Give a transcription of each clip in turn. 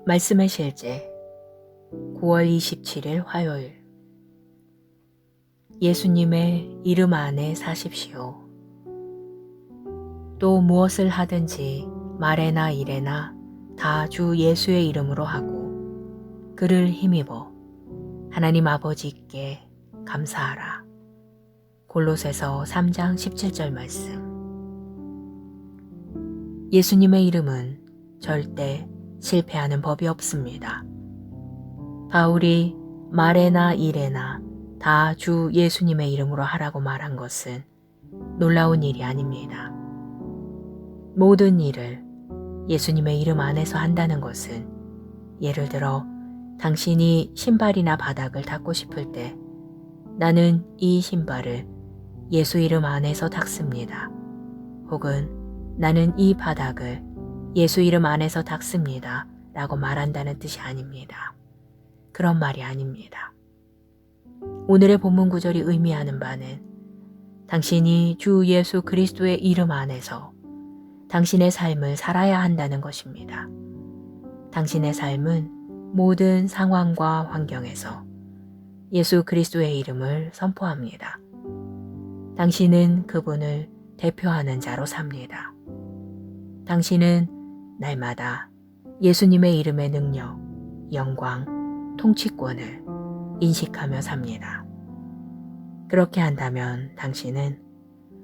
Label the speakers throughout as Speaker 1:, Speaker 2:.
Speaker 1: 말씀의 실제 9월 27일 화요일. 예수님의 이름 안에 사십시오. 또 무엇을 하든지 말에나 일에나 다 주 예수의 이름으로 하고 그를 힘입어 하나님 아버지께 감사하라. 골로새서 3장 17절 말씀. 예수님의 이름은 절대 실패하는 법이 없습니다. 바울이 말에나 일에나 다 주 예수님의 이름으로 하라고 말한 것은 놀라운 일이 아닙니다. 모든 일을 예수님의 이름 안에서 한다는 것은 예를 들어 당신이 신발이나 바닥을 닦고 싶을 때 나는 이 신발을 예수 이름 안에서 닦습니다. 혹은 나는 이 바닥을 예수 이름 안에서 닦습니다. 라고 말한다는 뜻이 아닙니다. 그런 말이 아닙니다. 오늘의 본문 구절이 의미하는 바는 당신이 주 예수 그리스도의 이름 안에서 당신의 삶을 살아야 한다는 것입니다. 당신의 삶은 모든 상황과 환경에서 예수 그리스도의 이름을 선포합니다. 당신은 그분을 대표하는 자로 삽니다. 당신은 날마다 예수님의 이름의 능력, 영광, 통치권을 인식하며 삽니다. 그렇게 한다면 당신은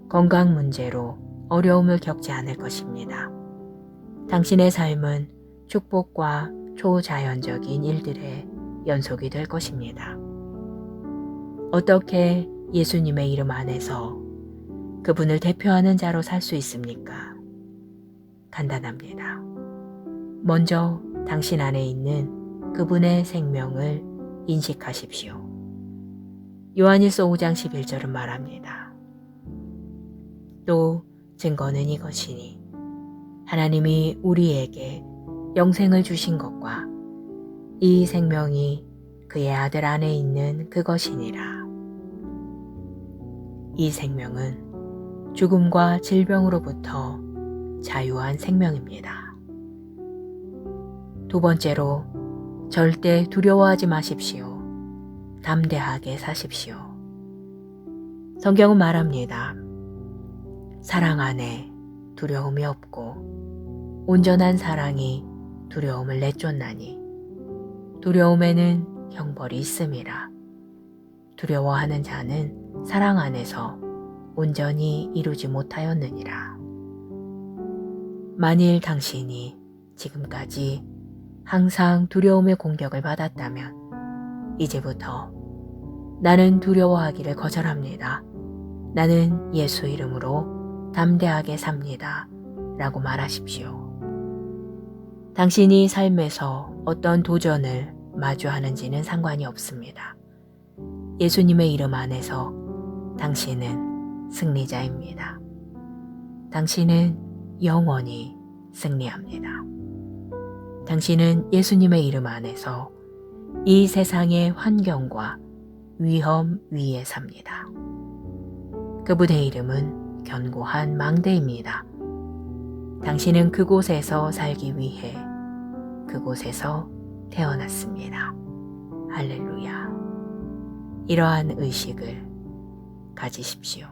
Speaker 1: 건강 문제로 어려움을 겪지 않을 것입니다. 당신의 삶은 축복과 초자연적인 일들의 연속이 될 것입니다. 어떻게 예수님의 이름 안에서 그분을 대표하는 자로 살 수 있습니까? 간단합니다. 먼저 당신 안에 있는 그분의 생명을 인식하십시오. 요한일서 5장 11절은 말합니다. 또 증거는 이것이니 하나님이 우리에게 영생을 주신 것과 이 생명이 그의 아들 안에 있는 그것이니라. 이 생명은 죽음과 질병으로부터 자유한 생명입니다. 두 번째로, 절대 두려워하지 마십시오. 담대하게 사십시오. 성경은 말합니다. 사랑 안에 두려움이 없고 온전한 사랑이 두려움을 내쫓나니 두려움에는 형벌이 있음이라. 두려워하는 자는 사랑 안에서 온전히 이루지 못하였느니라. 만일 당신이 지금까지 항상 두려움의 공격을 받았다면 이제부터 나는 두려워하기를 거절합니다. 나는 예수 이름으로 담대하게 삽니다. 라고 말하십시오. 당신이 삶에서 어떤 도전을 마주하는지는 상관이 없습니다. 예수님의 이름 안에서 당신은 승리자입니다. 당신은 영원히 승리합니다. 당신은 예수님의 이름 안에서 이 세상의 환경과 위험 위에 삽니다. 그분의 이름은 견고한 망대입니다. 당신은 그곳에서 살기 위해 그곳에서 태어났습니다. 할렐루야. 이러한 의식을 가지십시오.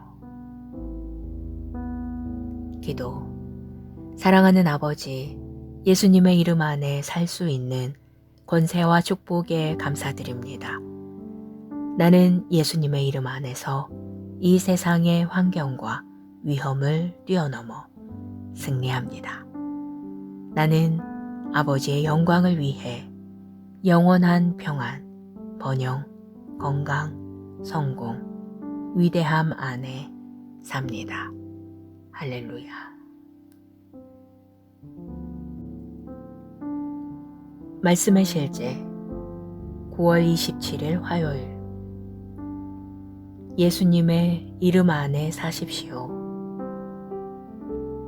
Speaker 1: 기도. 사랑하는 아버지, 예수님의 이름 안에 살 수 있는 권세와 축복에 감사드립니다. 나는 예수님의 이름 안에서 이 세상의 환경과 위험을 뛰어넘어 승리합니다. 나는 아버지의 영광을 위해 영원한 평안, 번영, 건강, 성공, 위대함 안에 삽니다. 할렐루야. 말씀의 실제 9월 27일 화요일. 예수님의 이름 안에 사십시오.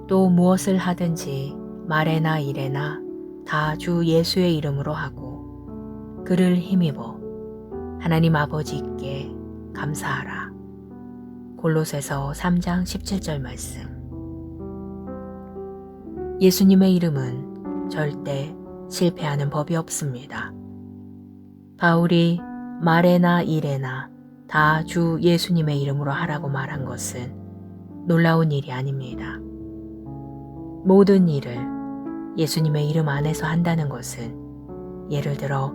Speaker 1: 또 무엇을 하든지 말에나 일에나 다 주 예수의 이름으로 하고 그를 힘입어 하나님 아버지께 감사하라. 골로새서 3장 17절 말씀. 예수님의 이름은 절대 실패하는 법이 없습니다. 바울이 말에나 일에나 다 주 예수님의 이름으로 하라고 말한 것은 놀라운 일이 아닙니다. 모든 일을 예수님의 이름 안에서 한다는 것은, 예를 들어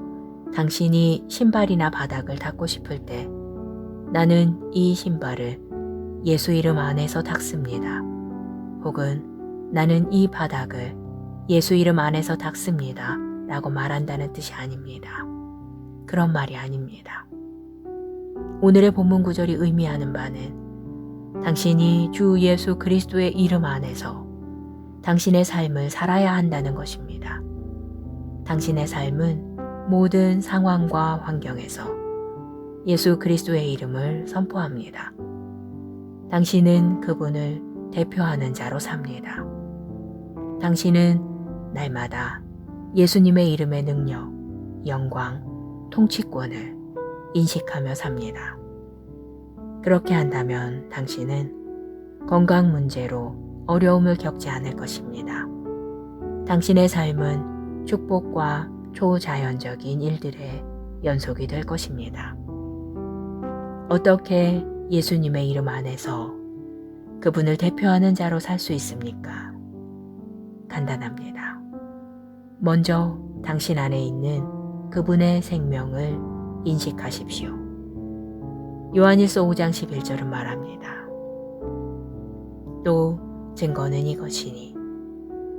Speaker 1: 당신이 신발이나 바닥을 닦고 싶을 때 나는 이 신발을 예수 이름 안에서 닦습니다. 혹은 나는 이 바닥을 예수 이름 안에서 닦습니다 라고 말한다는 뜻이 아닙니다. 그런 말이 아닙니다. 오늘의 본문 구절이 의미하는 바는 당신이 주 예수 그리스도의 이름 안에서 당신의 삶을 살아야 한다는 것입니다. 당신의 삶은 모든 상황과 환경에서 예수 그리스도의 이름을 선포합니다. 당신은 그분을 대표하는 자로 삽니다. 당신은 날마다 예수님의 이름의 능력, 영광, 통치권을 인식하며 삽니다. 그렇게 한다면 당신은 건강 문제로 어려움을 겪지 않을 것입니다. 당신의 삶은 축복과 초자연적인 일들의 연속이 될 것입니다. 어떻게 예수님의 이름 안에서 그분을 대표하는 자로 살 수 있습니까? 간단합니다. 먼저 당신 안에 있는 그분의 생명을 인식하십시오. 요한일서 5장 11절은 말합니다. 또 증거는 이것이니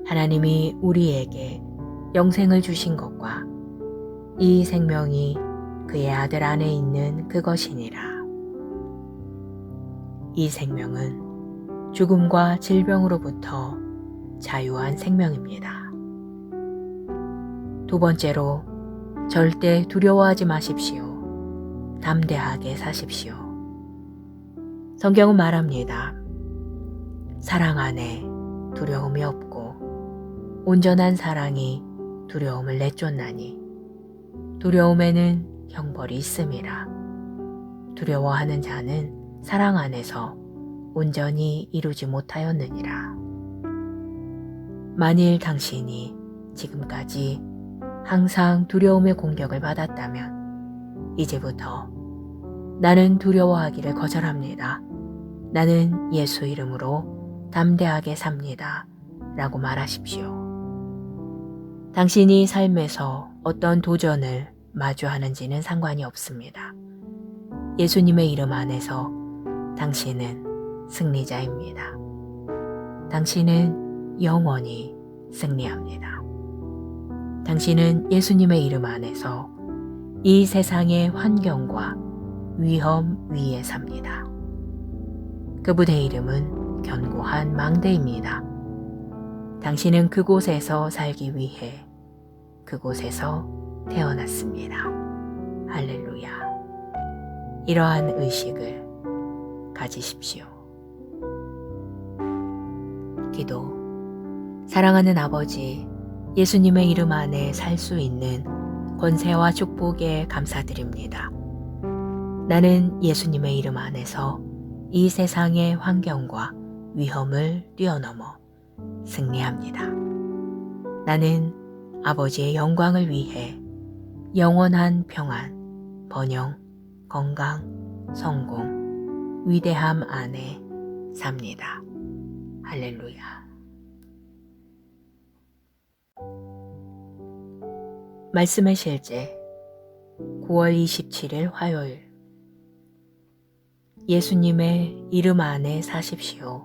Speaker 1: 하나님이 우리에게 영생을 주신 것과 이 생명이 그의 아들 안에 있는 그것이니라. 이 생명은 죽음과 질병으로부터 자유한 생명입니다. 두 번째로, 절대 두려워하지 마십시오. 담대하게 사십시오. 성경은 말합니다. 사랑 안에 두려움이 없고 온전한 사랑이 두려움을 내쫓나니 두려움에는 형벌이 있음이라. 두려워하는 자는 사랑 안에서 온전히 이루지 못하였느니라. 만일 당신이 지금까지 항상 두려움의 공격을 받았다면 이제부터 나는 두려워하기를 거절합니다. 나는 예수 이름으로 담대하게 삽니다. 라고 말하십시오. 당신이 삶에서 어떤 도전을 마주하는지는 상관이 없습니다. 예수님의 이름 안에서 당신은 승리자입니다. 당신은 영원히 승리합니다. 당신은 예수님의 이름 안에서 이 세상의 환경과 위험 위에 삽니다. 그분의 이름은 견고한 망대입니다. 당신은 그곳에서 살기 위해 그곳에서 태어났습니다. 할렐루야. 이러한 의식을 가지십시오. 기도. 사랑하는 아버지, 예수님의 이름 안에 살 수 있는 권세와 축복에 감사드립니다. 나는 예수님의 이름 안에서 이 세상의 환경과 위험을 뛰어넘어 승리합니다. 나는 아버지의 영광을 위해 영원한 평안, 번영, 건강, 성공, 위대함 안에 삽니다. 할렐루야. 말씀의 실제 9월 27일 화요일. 예수님의 이름 안에 사십시오.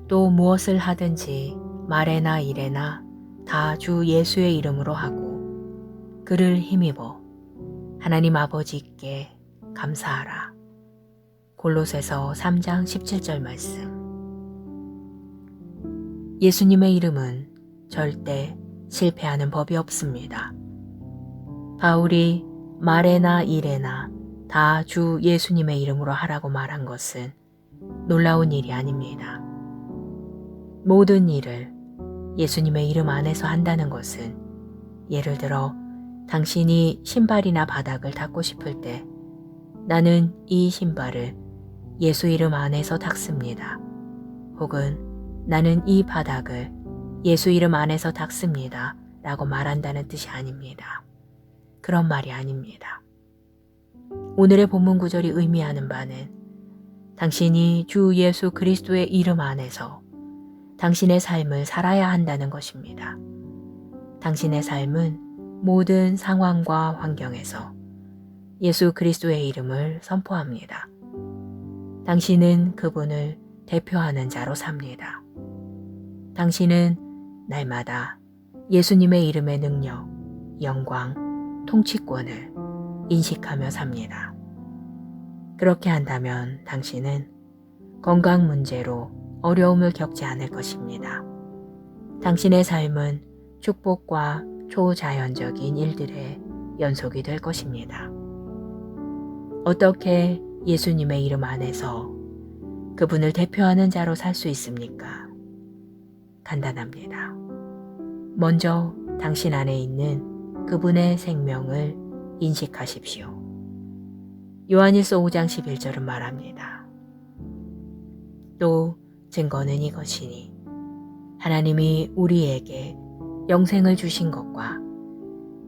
Speaker 1: 또 무엇을 하든지 말에나 일에나 다 주 예수의 이름으로 하고 그를 힘입어 하나님 아버지께 감사하라. 골로새서 3장 17절 말씀. 예수님의 이름은 절대 실패하는 법이 없습니다. 바울이 말에나 일에나 다 주 예수님의 이름으로 하라고 말한 것은 놀라운 일이 아닙니다. 모든 일을 예수님의 이름 안에서 한다는 것은, 예를 들어 당신이 신발이나 바닥을 닦고 싶을 때 나는 이 신발을 예수 이름 안에서 닦습니다. 혹은 나는 이 바닥을 예수 이름 안에서 닦습니다 라고 말한다는 뜻이 아닙니다. 그런 말이 아닙니다. 오늘의 본문 구절이 의미하는 바는 당신이 주 예수 그리스도의 이름 안에서 당신의 삶을 살아야 한다는 것입니다. 당신의 삶은 모든 상황과 환경에서 예수 그리스도의 이름을 선포합니다. 당신은 그분을 대표하는 자로 삽니다. 당신은 날마다 예수님의 이름의 능력, 영광, 통치권을 인식하며 삽니다. 그렇게 한다면 당신은 건강 문제로 어려움을 겪지 않을 것입니다. 당신의 삶은 축복과 초자연적인 일들의 연속이 될 것입니다. 어떻게 예수님의 이름 안에서 그분을 대표하는 자로 살 수 있습니까? 간단합니다. 먼저 당신 안에 있는 그분의 생명을 인식하십시오. 요한일서 5장 11절은 말합니다. 또 증거는 이것이니 하나님이 우리에게 영생을 주신 것과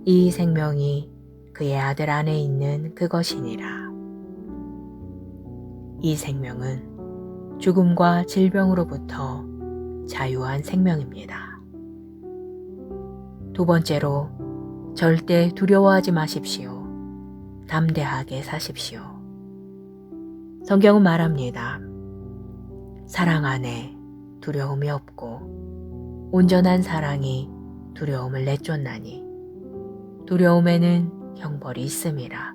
Speaker 1: 이 생명이 그의 아들 안에 있는 그것이니라. 이 생명은 죽음과 질병으로부터 자유한 생명입니다. 두 번째로, 절대 두려워하지 마십시오. 담대하게 사십시오. 성경은 말합니다. 사랑 안에 두려움이 없고 온전한 사랑이 두려움을 내쫓나니 두려움에는 형벌이 있음이라.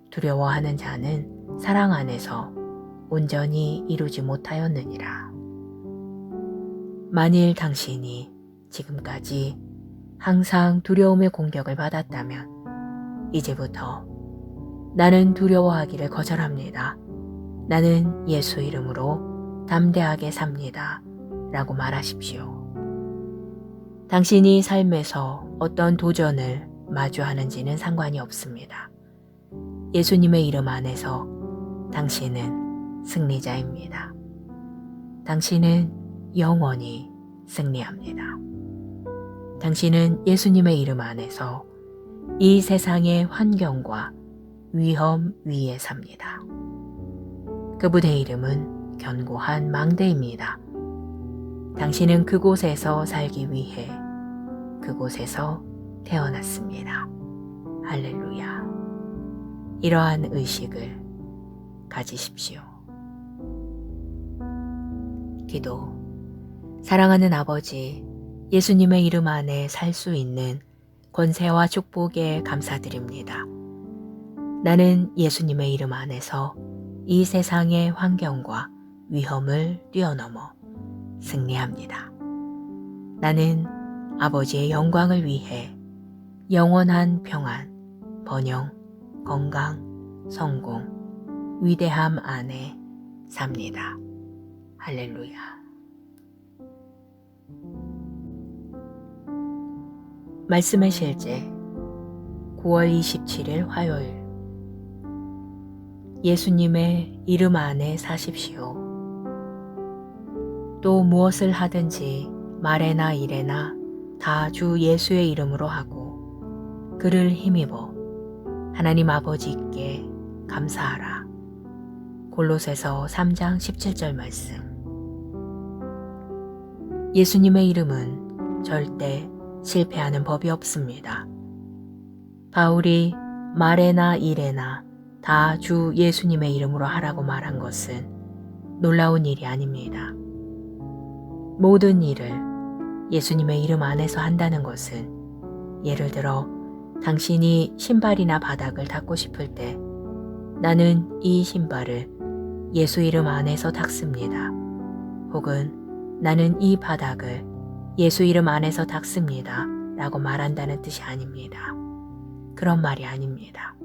Speaker 1: 두려워하는 자는 사랑 안에서 온전히 이루지 못하였느니라. 만일 당신이 지금까지 항상 두려움의 공격을 받았다면 이제부터 나는 두려워하기를 거절합니다. 나는 예수 이름으로 담대하게 삽니다. 라고 말하십시오. 당신이 삶에서 어떤 도전을 마주하는지는 상관이 없습니다. 예수님의 이름 안에서 당신은 승리자입니다. 당신은 영원히 승리합니다. 당신은 예수님의 이름 안에서 이 세상의 환경과 위험 위에 삽니다. 그분의 이름은 견고한 망대입니다. 당신은 그곳에서 살기 위해 그곳에서 태어났습니다. 할렐루야. 이러한 의식을 가지십시오. 기도. 사랑하는 아버지, 예수님의 이름 안에 살 수 있는 권세와 축복에 감사드립니다. 나는 예수님의 이름 안에서 이 세상의 환경과 위험을 뛰어넘어 승리합니다. 나는 아버지의 영광을 위해 영원한 평안, 번영, 건강, 성공, 위대함 안에 삽니다. 할렐루야. 말씀의 실제 9월 27일 화요일. 예수님의 이름 안에 사십시오. 또 무엇을 하든지 말에나 일에나 다 주 예수의 이름으로 하고 그를 힘입어 하나님 아버지께 감사하라. 골로새서 3장 17절 말씀. 예수님의 이름은 절대 실패하는 법이 없습니다. 바울이 말에나 일에나 다 주 예수님의 이름으로 하라고 말한 것은 놀라운 일이 아닙니다. 모든 일을 예수님의 이름 안에서 한다는 것은, 예를 들어 당신이 신발이나 바닥을 닦고 싶을 때 나는 이 신발을 예수 이름 안에서 닦습니다. 혹은 나는 이 바닥을 예수 이름 안에서 닦습니다. 라고 말한다는 뜻이 아닙니다. 그런 말이 아닙니다.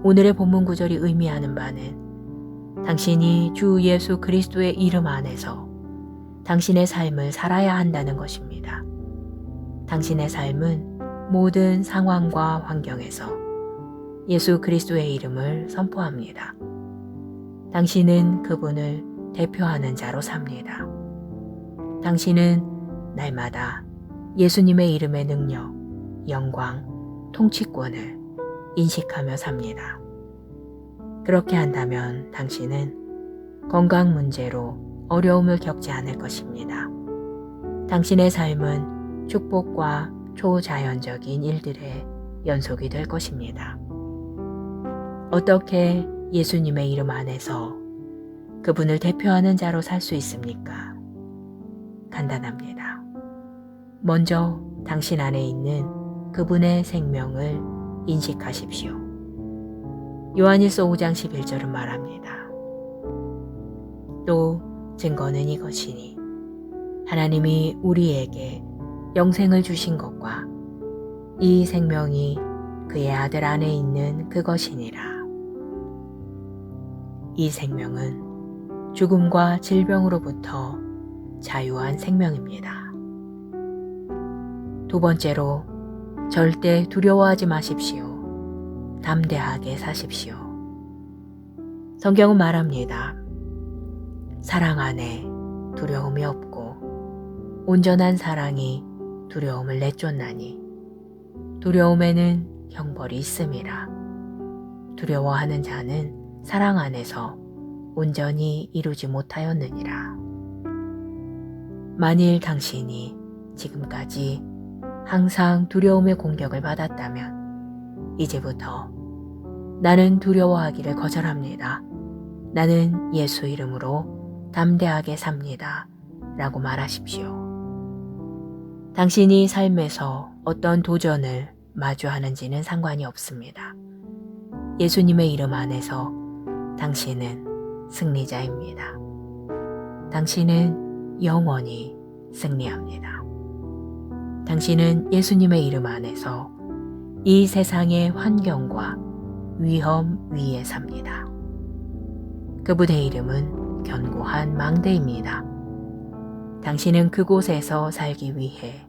Speaker 1: 오늘의 본문 구절이 의미하는 바는 당신이 주 예수 그리스도의 이름 안에서 당신의 삶을 살아야 한다는 것입니다. 당신의 삶은 모든 상황과 환경에서 예수 그리스도의 이름을 선포합니다. 당신은 그분을 대표하는 자로 삽니다. 당신은 날마다 예수님의 이름의 능력, 영광, 통치권을 인식하며 삽니다. 그렇게 한다면 당신은 건강 문제로 어려움을 겪지 않을 것입니다. 당신의 삶은 축복과 초자연적인 일들의 연속이 될 것입니다. 어떻게 예수님의 이름 안에서 그분을 대표하는 자로 살 수 있습니까? 간단합니다. 먼저 당신 안에 있는 그분의 생명을 인식하십시오. 요한일서 5장 11절은 말합니다. 또 증거는 이것이니 하나님이 우리에게 영생을 주신 것과 이 생명이 그의 아들 안에 있는 그것이니라. 이 생명은 죽음과 질병으로부터 자유한 생명입니다. 두 번째로, 절대 두려워하지 마십시오. 담대하게 사십시오. 성경은 말합니다. 사랑 안에 두려움이 없고 온전한 사랑이 두려움을 내쫓나니 두려움에는 형벌이 있음이라. 두려워하는 자는 사랑 안에서 온전히 이루지 못하였느니라. 만일 당신이 지금까지 항상 두려움의 공격을 받았다면 이제부터 나는 두려워하기를 거절합니다. 나는 예수 이름으로 담대하게 삽니다. 라고 말하십시오. 당신이 삶에서 어떤 도전을 마주하는지는 상관이 없습니다. 예수님의 이름 안에서 당신은 승리자입니다. 당신은 영원히 승리합니다. 당신은 예수님의 이름 안에서 이 세상의 환경과 위험 위에 삽니다. 그분의 이름은 견고한 망대입니다. 당신은 그곳에서 살기 위해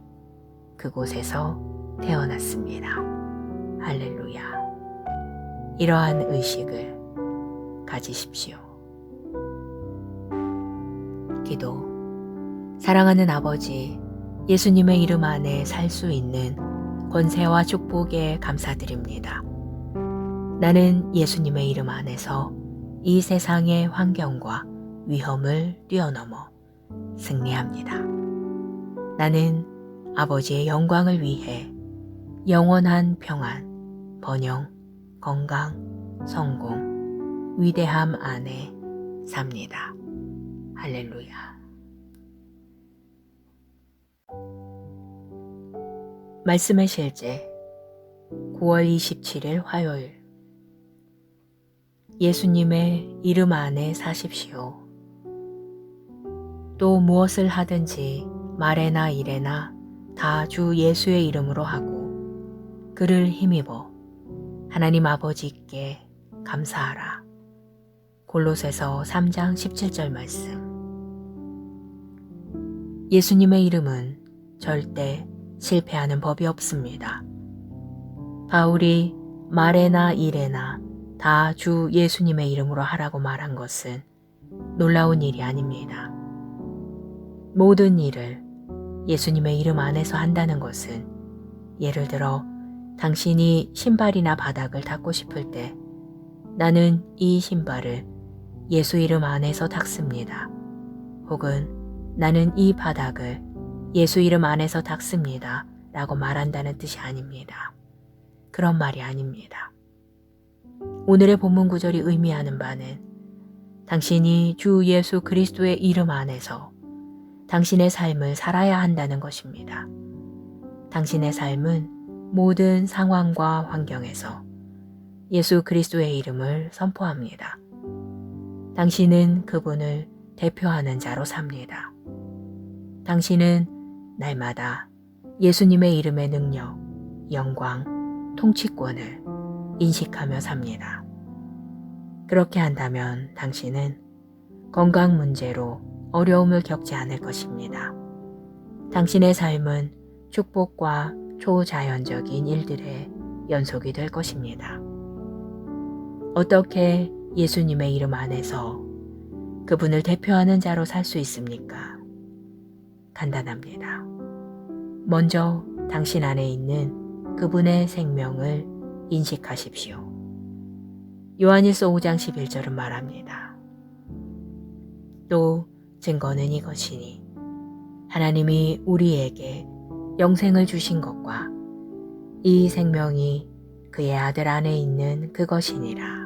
Speaker 1: 그곳에서 태어났습니다. 할렐루야. 이러한 의식을 가지십시오. 기도. 사랑하는 아버지, 예수님의 이름 안에 살 수 있는 권세와 축복에 감사드립니다. 나는 예수님의 이름 안에서 이 세상의 환경과 위험을 뛰어넘어 승리합니다. 나는 아버지의 영광을 위해 영원한 평안, 번영, 건강, 성공, 위대함 안에 삽니다. 할렐루야. 말씀의 실제 9월 27일 화요일. 예수님의 이름 안에 사십시오. 또 무엇을 하든지 말에나 일에나 다 주 예수의 이름으로 하고 그를 힘입어 하나님 아버지께 감사하라. 골로새서 3장 17절 말씀. 예수님의 이름은 절대 실패하는 법이 없습니다. 바울이 말에나 일에나 다 주 예수님의 이름으로 하라고 말한 것은 놀라운 일이 아닙니다. 모든 일을 예수님의 이름 안에서 한다는 것은 예를 들어 당신이 신발이나 바닥을 닦고 싶을 때 나는 이 신발을 예수 이름 안에서 닦습니다. 혹은 나는 이 바닥을 예수 이름 안에서 닦습니다. 라고 말한다는 뜻이 아닙니다. 그런 말이 아닙니다. 오늘의 본문 구절이 의미하는 바는 당신이 주 예수 그리스도의 이름 안에서 당신의 삶을 살아야 한다는 것입니다. 당신의 삶은 모든 상황과 환경에서 예수 그리스도의 이름을 선포합니다. 당신은 그분을 대표하는 자로 삽니다. 당신은 날마다 예수님의 이름의 능력, 영광, 통치권을 인식하며 삽니다. 그렇게 한다면 당신은 건강 문제로 어려움을 겪지 않을 것입니다. 당신의 삶은 축복과 초자연적인 일들의 연속이 될 것입니다. 어떻게 예수님의 이름 안에서 그분을 대표하는 자로 살 수 있습니까? 간단합니다. 먼저 당신 안에 있는 그분의 생명을 인식하십시오. 요한일서 5장 11절은 말합니다. 또 증거는 이것이니 하나님이 우리에게 영생을 주신 것과 이 생명이 그의 아들 안에 있는 그것이니라.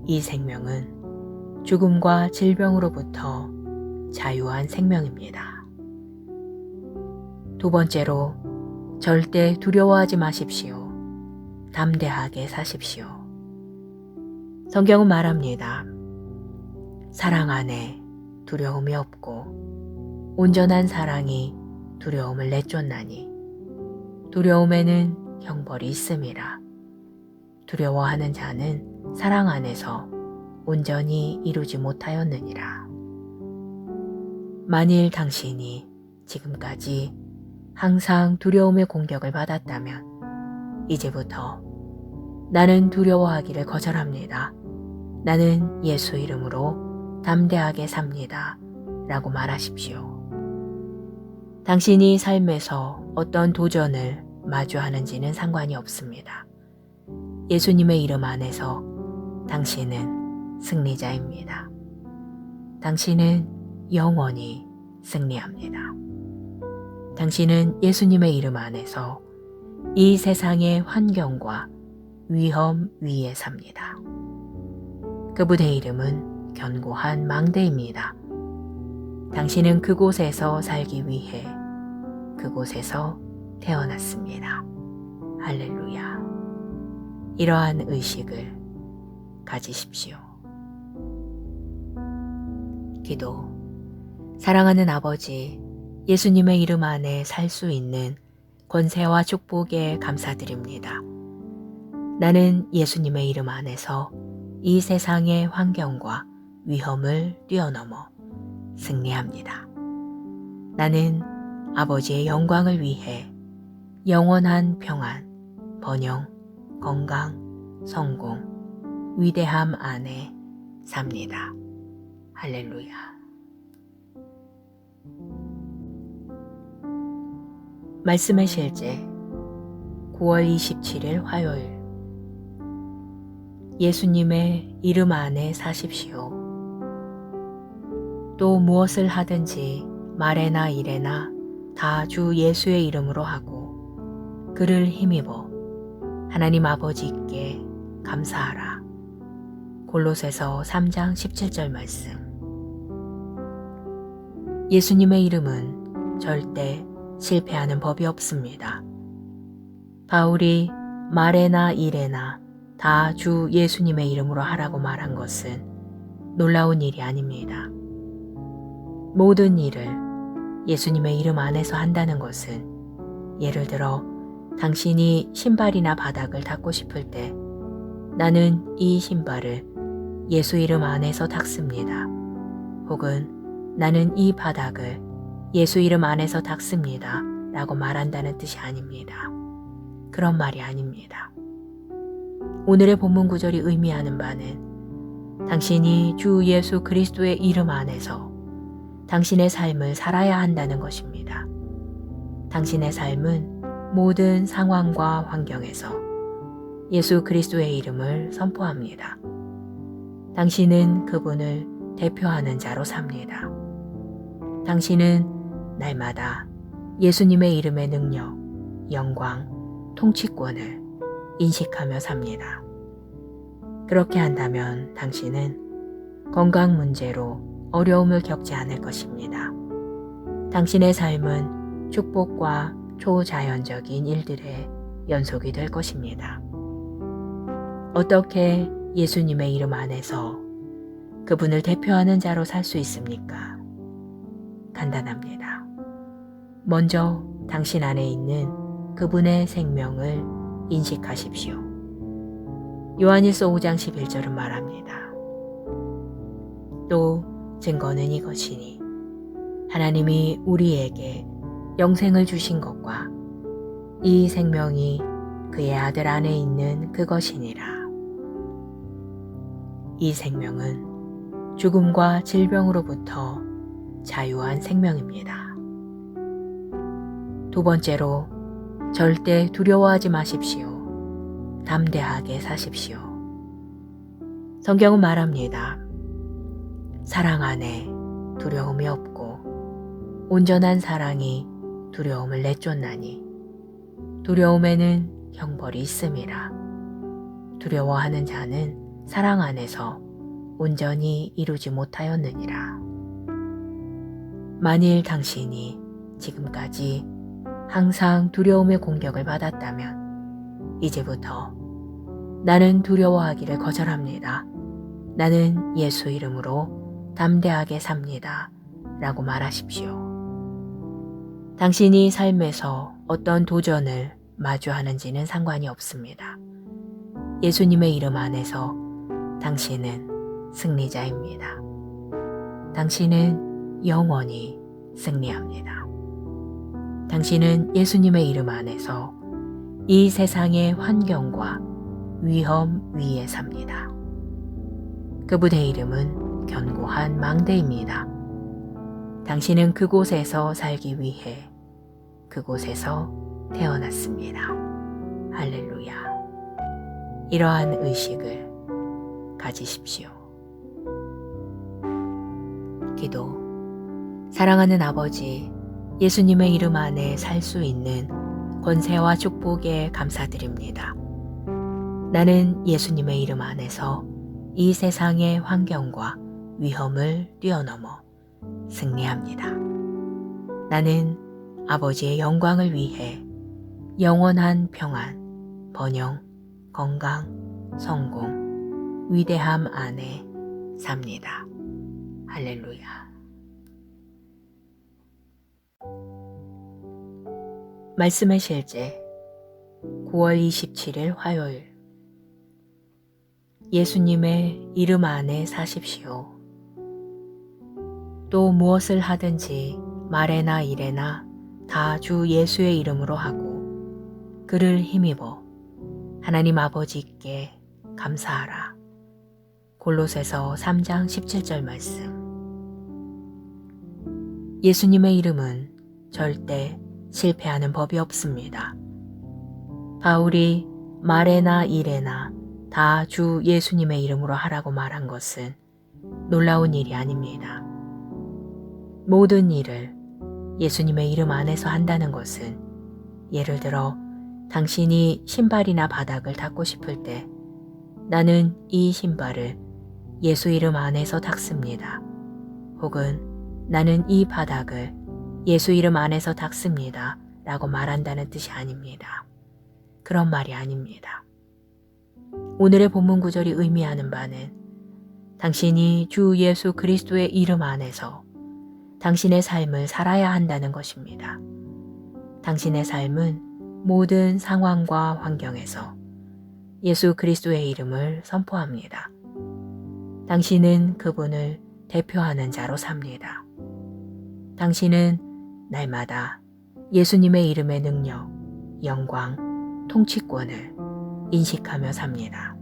Speaker 1: 이 생명은 죽음과 질병으로부터 자유한 생명입니다. 두 번째로, 절대 두려워하지 마십시오. 담대하게 사십시오. 성경은 말합니다. 사랑 안에 두려움이 없고 온전한 사랑이 두려움을 내쫓나니 두려움에는 형벌이 있음이라. 두려워하는 자는 사랑 안에서 온전히 이루지 못하였느니라. 만일 당신이 지금까지 항상 두려움의 공격을 받았다면 이제부터 나는 두려워하기를 거절합니다. 나는 예수 이름으로 담대하게 삽니다. 라고 말하십시오. 당신이 삶에서 어떤 도전을 마주하는지는 상관이 없습니다. 예수님의 이름 안에서 당신은 승리자입니다. 당신은 영원히 승리합니다. 당신은 예수님의 이름 안에서 이 세상의 환경과 위험 위에 삽니다. 그분의 이름은 견고한 망대입니다. 당신은 그곳에서 살기 위해 그곳에서 태어났습니다. 할렐루야. 이러한 의식을 가지십시오. 기도. 사랑하는 아버지, 예수님의 이름 안에 살 수 있는 권세와 축복에 감사드립니다. 나는 예수님의 이름 안에서 이 세상의 환경과 위험을 뛰어넘어 승리합니다. 나는 아버지의 영광을 위해 영원한 평안, 번영, 건강, 성공, 위대함 안에 삽니다. 할렐루야. 말씀의 실제 9월 27일 화요일. 예수님의 이름 안에 사십시오. 또 무엇을 하든지 말에나 일에나 다 주 예수의 이름으로 하고 그를 힘입어 하나님 아버지께 감사하라. 골로새서 3장 17절 말씀. 예수님의 이름은 절대 실패하는 법이 없습니다. 바울이 말에나 일에나 다 주 예수님의 이름으로 하라고 말한 것은 놀라운 일이 아닙니다. 모든 일을 예수님의 이름 안에서 한다는 것은, 예를 들어 당신이 신발이나 바닥을 닦고 싶을 때 나는 이 신발을 예수 이름 안에서 닦습니다. 혹은 나는 이 바닥을 예수 이름 안에서 닦습니다. 라고 말한다는 뜻이 아닙니다. 그런 말이 아닙니다. 오늘의 본문 구절이 의미하는 바는 당신이 주 예수 그리스도의 이름 안에서 당신의 삶을 살아야 한다는 것입니다. 당신의 삶은 모든 상황과 환경에서 예수 그리스도의 이름을 선포합니다. 당신은 그분을 대표하는 자로 삽니다. 당신은 날마다 예수님의 이름의 능력, 영광, 통치권을 인식하며 삽니다. 그렇게 한다면 당신은 건강 문제로 어려움을 겪지 않을 것입니다. 당신의 삶은 축복과 초자연적인 일들의 연속이 될 것입니다. 어떻게 예수님의 이름 안에서 그분을 대표하는 자로 살 수 있습니까? 간단합니다. 먼저 당신 안에 있는 그분의 생명을 인식하십시오. 요한일서 5장 11절은 말합니다. 또 증거는 이것이니 하나님이 우리에게 영생을 주신 것과 이 생명이 그의 아들 안에 있는 그것이니라. 이 생명은 죽음과 질병으로부터 자유한 생명입니다. 두 번째로, 절대 두려워하지 마십시오. 담대하게 사십시오. 성경은 말합니다. 사랑 안에 두려움이 없고 온전한 사랑이 두려움을 내쫓나니 두려움에는 형벌이 있음이라. 두려워하는 자는 사랑 안에서 온전히 이루지 못하였느니라. 만일 당신이 지금까지 항상 두려움의 공격을 받았다면 이제부터 나는 두려워하기를 거절합니다. 나는 예수 이름으로 담대하게 삽니다. 라고 말하십시오. 당신이 삶에서 어떤 도전을 마주하는지는 상관이 없습니다. 예수님의 이름 안에서 당신은 승리자입니다. 당신은 영원히 승리합니다. 당신은 예수님의 이름 안에서 이 세상의 환경과 위험 위에 삽니다. 그분의 이름은 견고한 망대입니다. 당신은 그곳에서 살기 위해 그곳에서 태어났습니다. 할렐루야. 이러한 의식을 가지십시오. 기도. 사랑하는 아버지, 예수님의 이름 안에 살 수 있는 권세와 축복에 감사드립니다. 나는 예수님의 이름 안에서 이 세상의 환경과 위험을 뛰어넘어 승리합니다. 나는 아버지의 영광을 위해 영원한 평안, 번영, 건강, 성공, 위대함 안에 삽니다. 할렐루야. 말씀의 실제 9월 27일 화요일. 예수님의 이름 안에 사십시오. 또 무엇을 하든지 말에나 일에나 다 주 예수의 이름으로 하고 그를 힘입어 하나님 아버지께 감사하라. 골로새서 3장 17절 말씀. 예수님의 이름은 절대 실패하는 법이 없습니다. 바울이 말에나 일에나 다 주 예수님의 이름으로 하라고 말한 것은 놀라운 일이 아닙니다. 모든 일을 예수님의 이름 안에서 한다는 것은 예를 들어 당신이 신발이나 바닥을 닦고 싶을 때 나는 이 신발을 예수 이름 안에서 닦습니다. 혹은 나는 이 바닥을 예수 이름 안에서 닦습니다. 라고 말한다는 뜻이 아닙니다. 그런 말이 아닙니다. 오늘의 본문 구절이 의미하는 바는 당신이 주 예수 그리스도의 이름 안에서 당신의 삶을 살아야 한다는 것입니다. 당신의 삶은 모든 상황과 환경에서 예수 그리스도의 이름을 선포합니다. 당신은 그분을 대표하는 자로 삽니다. 당신은 날마다 예수님의 이름의 능력, 영광, 통치권을 인식하며 삽니다.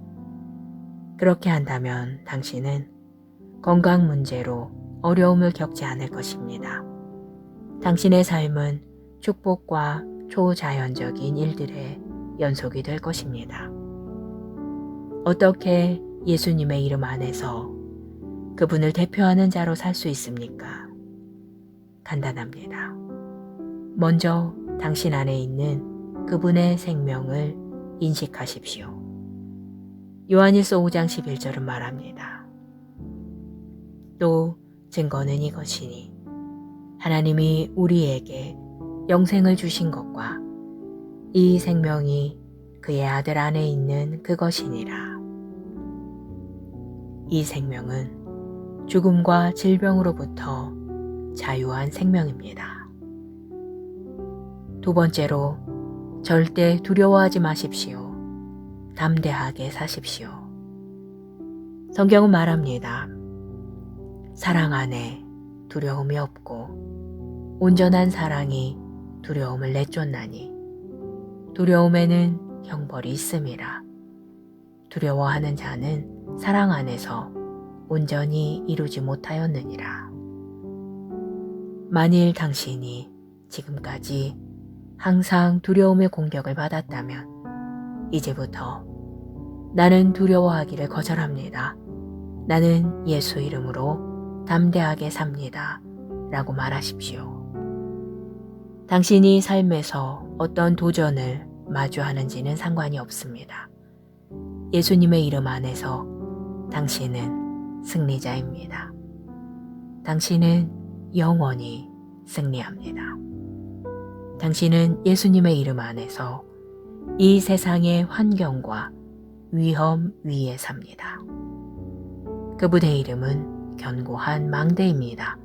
Speaker 1: 그렇게 한다면 당신은 건강 문제로 어려움을 겪지 않을 것입니다. 당신의 삶은 축복과 초자연적인 일들의 연속이 될 것입니다. 어떻게 예수님의 이름 안에서 그분을 대표하는 자로 살 수 있습니까? 간단합니다. 먼저 당신 안에 있는 그분의 생명을 인식하십시오. 요한일서 5장 11절은 말합니다. 또 증거는 이것이니 하나님이 우리에게 영생을 주신 것과 이 생명이 그의 아들 안에 있는 그것이니라. 이 생명은 죽음과 질병으로부터 자유한 생명입니다. 두 번째로, 절대 두려워하지 마십시오. 담대하게 사십시오. 성경은 말합니다. 사랑 안에 두려움이 없고 온전한 사랑이 두려움을 내쫓나니 두려움에는 형벌이 있음이라. 두려워하는 자는 사랑 안에서 온전히 이루지 못하였느니라. 만일 당신이 지금까지 항상 두려움의 공격을 받았다면 이제부터 나는 두려워하기를 거절합니다. 나는 예수 이름으로 담대하게 삽니다. 라고 말하십시오. 당신이 삶에서 어떤 도전을 마주하는지는 상관이 없습니다. 예수님의 이름 안에서 당신은 승리자입니다. 당신은 영원히 승리합니다. 당신은 예수님의 이름 안에서 이 세상의 환경과 위험 위에 삽니다. 그분의 이름은 견고한 망대입니다.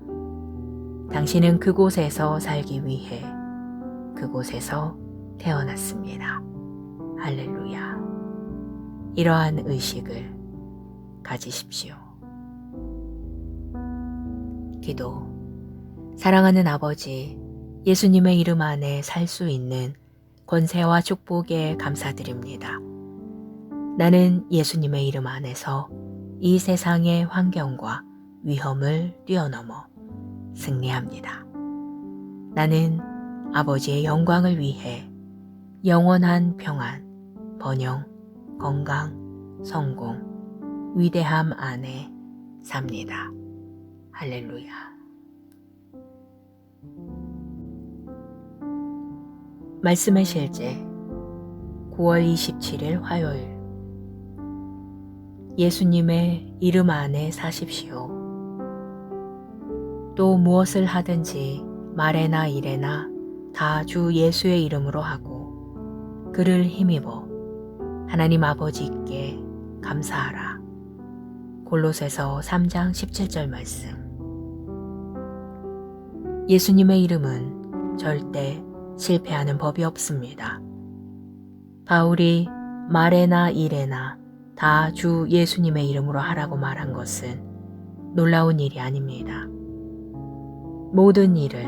Speaker 1: 당신은 그곳에서 살기 위해 그곳에서 태어났습니다. 할렐루야. 이러한 의식을 가지십시오. 기도. 사랑하는 아버지, 예수님의 이름 안에 살 수 있는 권세와 축복에 감사드립니다. 나는 예수님의 이름 안에서 이 세상의 환경과 위험을 뛰어넘어 승리합니다. 나는 아버지의 영광을 위해 영원한 평안, 번영, 건강, 성공, 위대함 안에 삽니다. 할렐루야. 말씀의 실제 9월 27일 화요일. 예수님의 이름 안에 사십시오. 또 무엇을 하든지 말에나 일에나 다 주 예수의 이름으로 하고 그를 힘입어 하나님 아버지께 감사하라. 골로새서 3장 17절 말씀. 예수님의 이름은 절대 실패하는 법이 없습니다. 바울이 말에나 일에나 다 주 예수님의 이름으로 하라고 말한 것은 놀라운 일이 아닙니다. 모든 일을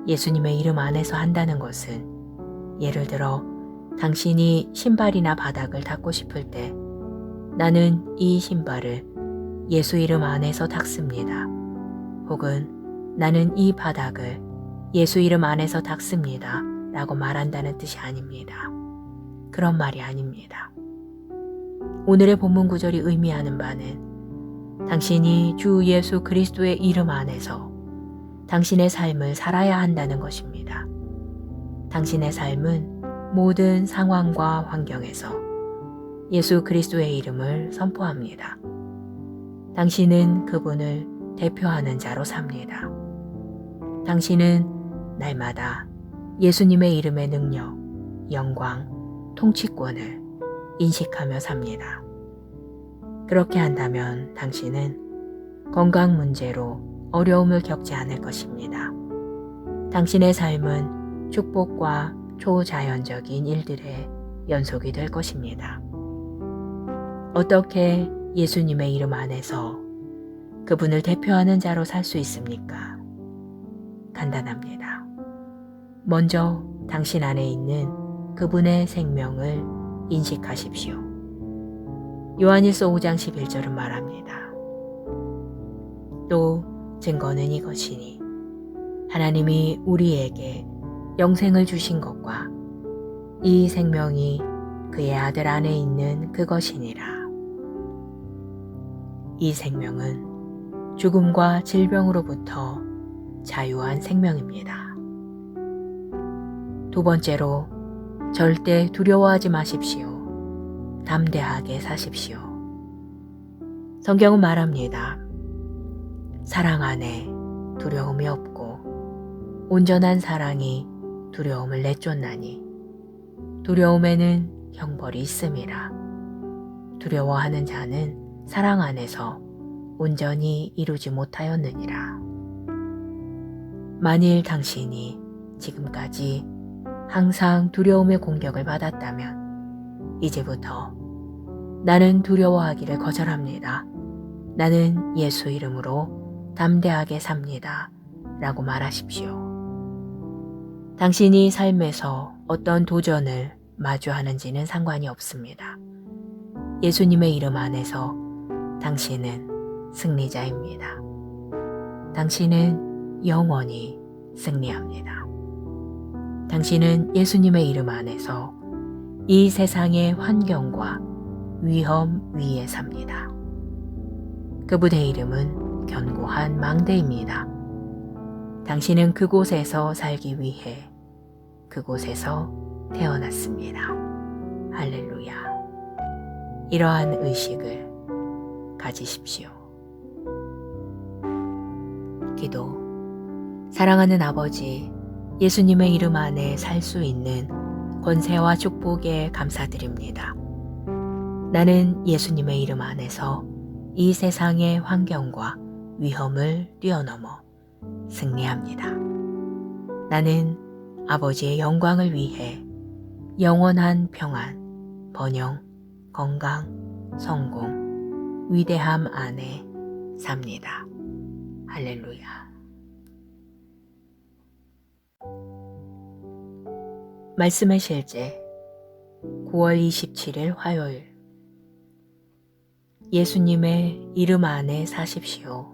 Speaker 1: 예수님의 이름 안에서 한다는 것은 예를 들어 당신이 신발이나 바닥을 닦고 싶을 때 나는 이 신발을 예수 이름 안에서 닦습니다. 혹은 나는 이 바닥을 예수 이름 안에서 닦습니다. 라고 말한다는 뜻이 아닙니다. 그런 말이 아닙니다. 오늘의 본문 구절이 의미하는 바는 당신이 주 예수 그리스도의 이름 안에서 당신의 삶을 살아야 한다는 것입니다. 당신의 삶은 모든 상황과 환경에서 예수 그리스도의 이름을 선포합니다. 당신은 그분을 대표하는 자로 삽니다. 당신은 날마다 예수님의 이름의 능력, 영광, 통치권을 인식하며 삽니다. 그렇게 한다면 당신은 건강 문제로 어려움을 겪지 않을 것입니다. 당신의 삶은 축복과 초자연적인 일들의 연속이 될 것입니다. 어떻게 예수님의 이름 안에서 그분을 대표하는 자로 살 수 있습니까? 간단합니다. 먼저 당신 안에 있는 그분의 생명을 인식하십시오. 요한일서 5장 11절은 말합니다. 또 증거는 이것이니 하나님이 우리에게 영생을 주신 것과 이 생명이 그의 아들 안에 있는 그것이니라. 이 생명은 죽음과 질병으로부터 자유한 생명입니다. 두 번째로 절대 두려워하지 마십시오. 담대하게 사십시오. 성경은 말합니다. 사랑 안에 두려움이 없고 온전한 사랑이 두려움을 내쫓나니 두려움에는 형벌이 있음이라. 두려워하는 자는 사랑 안에서 온전히 이루지 못하였느니라. 만일 당신이 지금까지 항상 두려움의 공격을 받았다면 이제부터 나는 두려워하기를 거절합니다. 나는 예수 이름으로 담대하게 삽니다. 라고 말하십시오. 당신이 삶에서 어떤 도전을 마주하는지는 상관이 없습니다. 예수님의 이름 안에서 당신은 승리자입니다. 당신은 영원히 승리합니다. 당신은 예수님의 이름 안에서 이 세상의 환경과 위험 위에 삽니다. 그분의 이름은 견고한 망대입니다. 당신은 그곳에서 살기 위해 그곳에서 태어났습니다. 할렐루야. 이러한 의식을 가지십시오. 기도. 사랑하는 아버지, 예수님의 이름 안에 살 수 있는 권세와 축복에 감사드립니다. 나는 예수님의 이름 안에서 이 세상의 환경과 위험을 뛰어넘어 승리합니다. 나는 아버지의 영광을 위해 영원한 평안, 번영, 건강, 성공, 위대함 안에 삽니다. 할렐루야. 말씀의 실제 9월 27일 화요일. 예수님의 이름 안에 사십시오.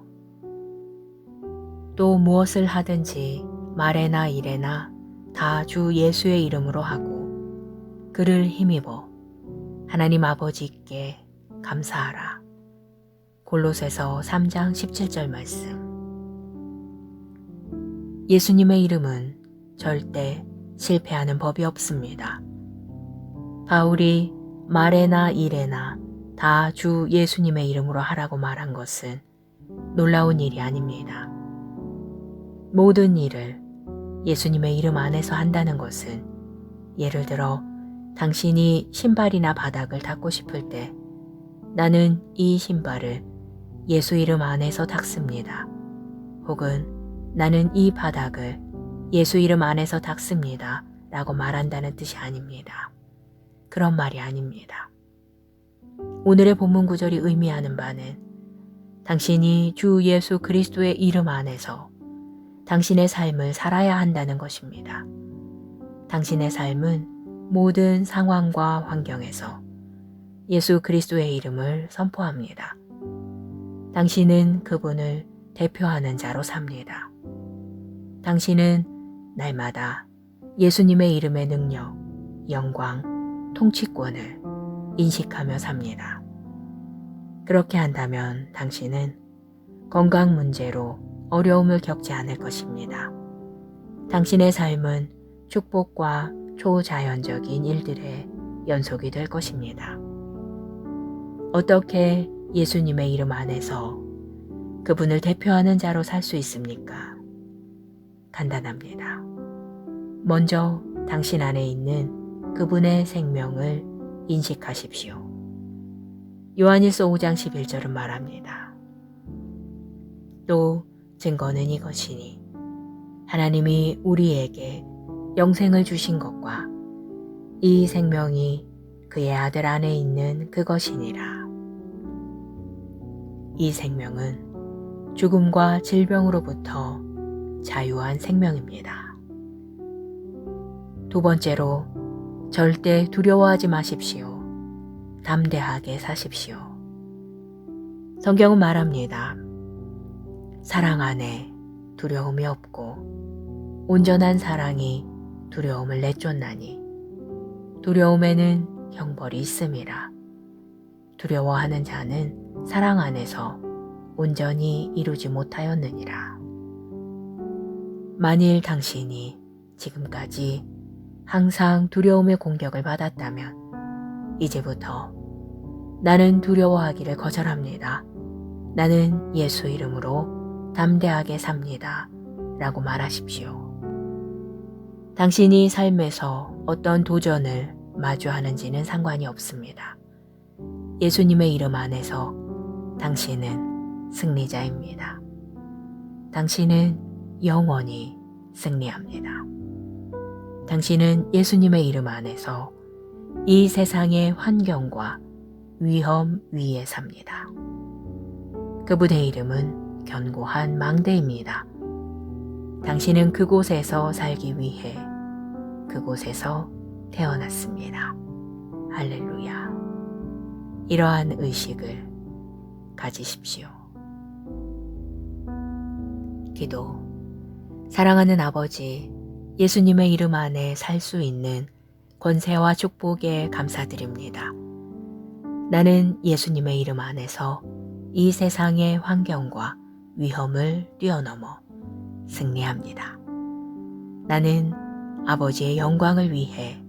Speaker 1: 또 무엇을 하든지 말에나 일에나 다 주 예수의 이름으로 하고 그를 힘입어 하나님 아버지께 감사하라. 골로새서 3장 17절 말씀. 예수님의 이름은 절대 실패하는 법이 없습니다. 바울이 말에나 일에나 다 주 예수님의 이름으로 하라고 말한 것은 놀라운 일이 아닙니다. 모든 일을 예수님의 이름 안에서 한다는 것은 예를 들어 당신이 신발이나 바닥을 닦고 싶을 때 나는 이 신발을 예수 이름 안에서 닦습니다. 혹은 나는 이 바닥을 예수 이름 안에서 닦습니다. 라고 말한다는 뜻이 아닙니다. 그런 말이 아닙니다. 오늘의 본문 구절이 의미하는 바는 당신이 주 예수 그리스도의 이름 안에서 당신의 삶을 살아야 한다는 것입니다. 당신의 삶은 모든 상황과 환경에서 예수 그리스도의 이름을 선포합니다. 당신은 그분을 대표하는 자로 삽니다. 당신은 날마다 예수님의 이름의 능력, 영광, 통치권을 인식하며 삽니다. 그렇게 한다면 당신은 건강 문제로 어려움을 겪지 않을 것입니다. 당신의 삶은 축복과 초자연적인 일들의 연속이 될 것입니다. 어떻게 예수님의 이름 안에서 그분을 대표하는 자로 살 수 있습니까? 간단합니다. 먼저 당신 안에 있는 그분의 생명을 인식하십시오. 요한일서 5장 11절은 말합니다. 또 증거는 이것이니 하나님이 우리에게 영생을 주신 것과 이 생명이 그의 아들 안에 있는 그것이니라. 이 생명은 죽음과 질병으로부터 자유한 생명입니다. 두 번째로 절대 두려워하지 마십시오. 담대하게 사십시오. 성경은 말합니다. 사랑 안에 두려움이 없고 온전한 사랑이 두려움을 내쫓나니 두려움에는 형벌이 있음이라. 두려워하는 자는 사랑 안에서 온전히 이루지 못하였느니라. 만일 당신이 지금까지 항상 두려움의 공격을 받았다면 이제부터 나는 두려워하기를 거절합니다. 나는 예수 이름으로 담대하게 삽니다. 라고 말하십시오. 당신이 삶에서 어떤 도전을 마주하는지는 상관이 없습니다. 예수님의 이름 안에서 당신은 승리자입니다. 당신은 영원히 승리합니다. 당신은 예수님의 이름 안에서 이 세상의 환경과 위험 위에 삽니다. 그분의 이름은 견고한 망대입니다. 당신은 그곳에서 살기 위해 그곳에서 태어났습니다. 할렐루야. 이러한 의식을 가지십시오. 기도. 사랑하는 아버지, 예수님의 이름 안에 살 수 있는 권세와 축복에 감사드립니다. 나는 예수님의 이름 안에서 이 세상의 환경과 위험을 뛰어넘어 승리합니다. 나는 아버지의 영광을 위해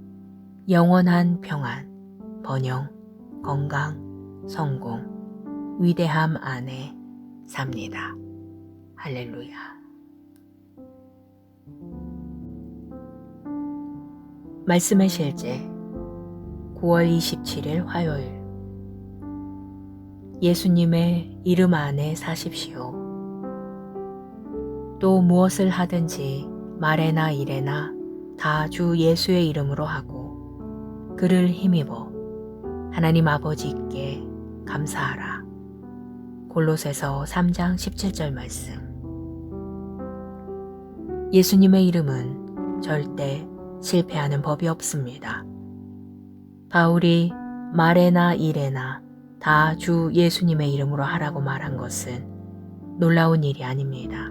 Speaker 1: 영원한 평안, 번영, 건강, 성공, 위대함 안에 삽니다. 할렐루야. 말씀의 실제 9월 27일 화요일. 예수님의 이름 안에 사십시오. 또 무엇을 하든지 말에나 일에나 다 주 예수의 이름으로 하고 그를 힘입어 하나님 아버지께 감사하라. 골로새서 3장 17절 말씀. 예수님의 이름은 절대 실패하는 법이 없습니다. 바울이 말에나 일에나 다 주 예수님의 이름으로 하라고 말한 것은 놀라운 일이 아닙니다.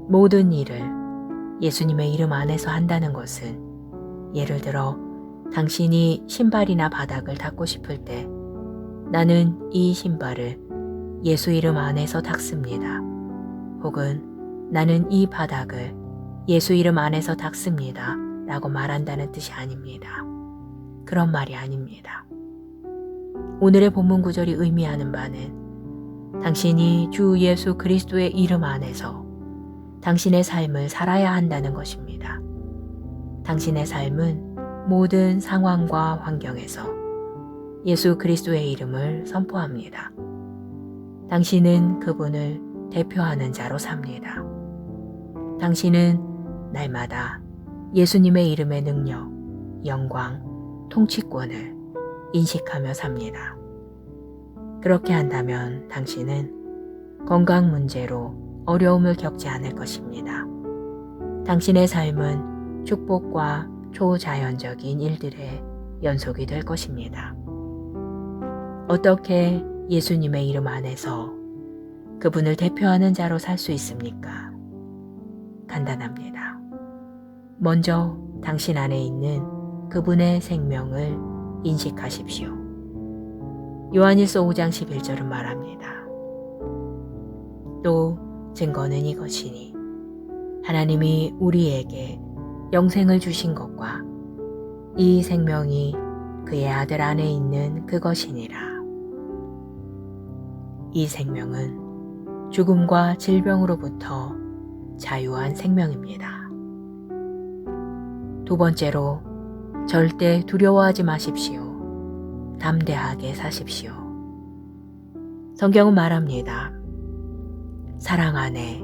Speaker 1: 모든 일을 예수님의 이름 안에서 한다는 것은 예를 들어 당신이 신발이나 바닥을 닦고 싶을 때 나는 이 신발을 예수 이름 안에서 닦습니다. 혹은 나는 이 바닥을 예수 이름 안에서 닦습니다. 라고 말한다는 뜻이 아닙니다. 그런 말이 아닙니다. 오늘의 본문 구절이 의미하는 바는 당신이 주 예수 그리스도의 이름 안에서 당신의 삶을 살아야 한다는 것입니다. 당신의 삶은 모든 상황과 환경에서 예수 그리스도의 이름을 선포합니다. 당신은 그분을 대표하는 자로 삽니다. 당신은 날마다 예수님의 이름의 능력, 영광, 통치권을 인식하며 삽니다. 그렇게 한다면 당신은 건강 문제로 어려움을 겪지 않을 것입니다. 당신의 삶은 축복과 초자연적인 일들의 연속이 될 것입니다. 어떻게 예수님의 이름 안에서 그분을 대표하는 자로 살 수 있습니까? 간단합니다. 먼저 당신 안에 있는 그분의 생명을 인식하십시오. 요한일서 5장 11절은 말합니다. 또 증거는 이것이니 하나님이 우리에게 영생을 주신 것과 이 생명이 그의 아들 안에 있는 그것이니라. 이 생명은 죽음과 질병으로부터 자유한 생명입니다. 두 번째로 절대 두려워하지 마십시오. 담대하게 사십시오. 성경은 말합니다. 사랑 안에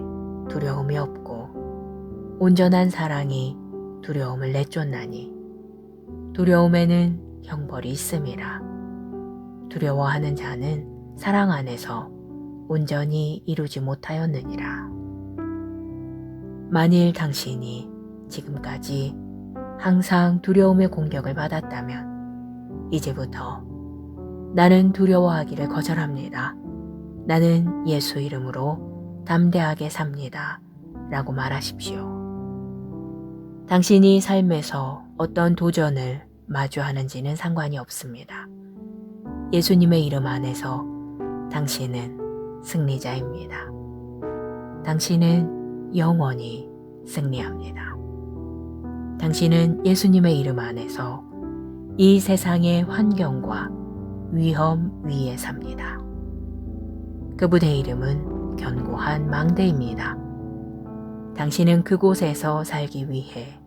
Speaker 1: 두려움이 없고 온전한 사랑이 두려움을 내쫓나니 두려움에는 형벌이 있음이라. 두려워하는 자는 사랑 안에서 온전히 이루지 못하였느니라. 만일 당신이 지금까지 항상 두려움의 공격을 받았다면 이제부터 나는 두려워하기를 거절합니다. 나는 예수 이름으로 담대하게 삽니다. 라고 말하십시오. 당신이 삶에서 어떤 도전을 마주하는지는 상관이 없습니다. 예수님의 이름 안에서 당신은 승리자입니다. 당신은 영원히 승리합니다. 당신은 예수님의 이름 안에서 이 세상의 환경과 위험 위에 삽니다. 그분의 이름은 견고한 망대입니다. 당신은 그곳에서 살기 위해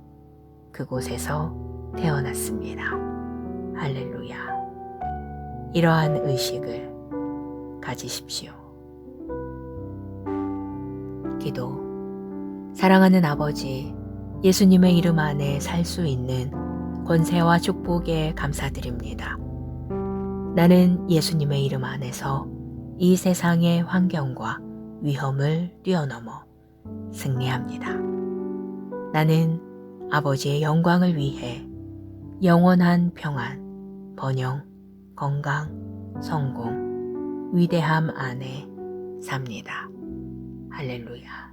Speaker 1: 그곳에서 태어났습니다. 할렐루야. 이러한 의식을 가지십시오. 기도. 사랑하는 아버지, 예수님의 이름 안에 살 수 있는 권세와 축복에 감사드립니다. 나는 예수님의 이름 안에서 이 세상의 환경과 위험을 뛰어넘어 승리합니다. 나는 아버지의 영광을 위해 영원한 평안, 번영, 건강, 성공, 위대함 안에 삽니다. 할렐루야.